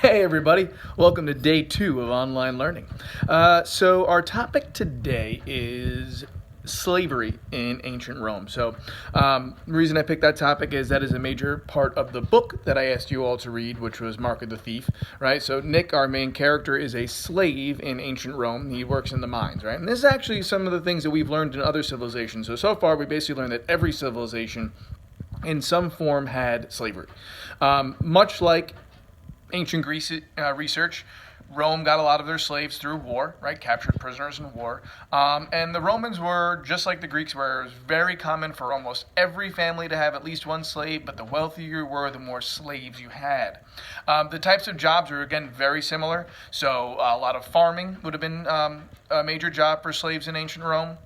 Hey everybody, welcome to day 2 of online learning. So our topic today is slavery in ancient Rome. The reason I picked that topic is that is a major part of the book that I asked you all to read, which was Mark of the Thief, right? So Nick, our main character, is a slave in ancient Rome. He works in the mines, right? And this is actually some of the things that we've learned in other civilizations. So far we basically learned that every civilization in some form had slavery. Much like ancient Greece research, Rome got a lot of their slaves through war, right? Captured prisoners in war. And the Romans were, just like the Greeks were, it was very common for almost every family to have at least one slave, but the wealthier you were, the more slaves you had. The types of jobs were, again, very similar. So a lot of farming would have been a major job for slaves in ancient Rome.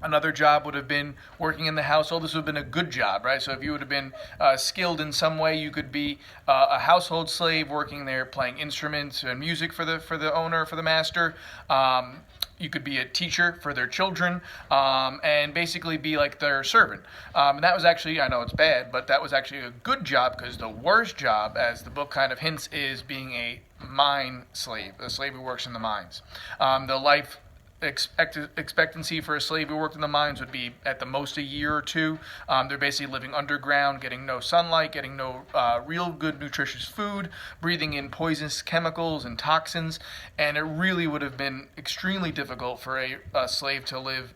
Another job would have been working in the household. This would have been a good job, right? So if you would have been skilled in some way, you could be a household slave working there, playing instruments and music for the owner, for the master. You could be a teacher for their children, and basically be like their servant. And that was actually, I know it's bad, but that was actually a good job, because the worst job, as the book kind of hints, is being a mine slave, a slave who works in the mines. The life expectancy for a slave who worked in the mines would be at the most a year or two. They're basically living underground, getting no sunlight, getting no real good nutritious food, breathing in poisonous chemicals and toxins, and it really would have been extremely difficult for a slave to live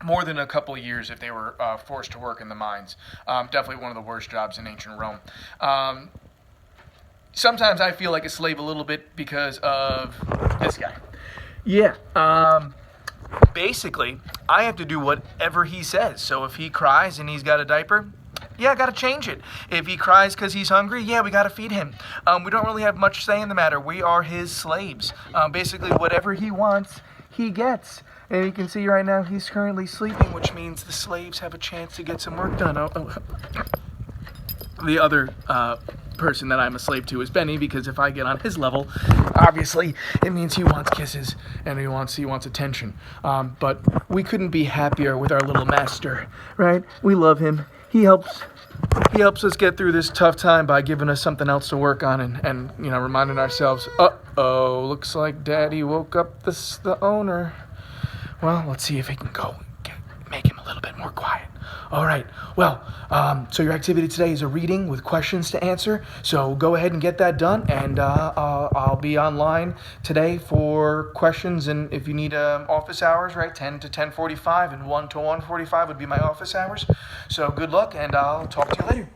more than a couple of years if they were forced to work in the mines. Definitely one of the worst jobs in ancient Rome. Sometimes I feel like a slave a little bit because of this guy. Yeah, basically, I have to do whatever he says. So if he cries and he's got a diaper, yeah, I got to change it. If he cries because he's hungry, yeah, we got to feed him. We don't really have much say in the matter. We are his slaves. Basically, whatever he wants, he gets. And you can see right now he's currently sleeping, which means the slaves have a chance to get some work done. The other person that I'm a slave to is Benny, because if I get on his level, obviously it means he wants kisses and he wants attention. But we couldn't be happier with our little master, right? We love him. He helps us get through this tough time by giving us something else to work on and reminding ourselves, looks like Daddy woke up the owner. Well, let's see if he can go make him a little bit more quiet. All right. Well, so your activity today is a reading with questions to answer. So go ahead and get that done, and I'll be online today for questions. And if you need office hours, right, 10 to 10:45 and 1 to 1:45 would be my office hours. So good luck, and I'll talk to you later.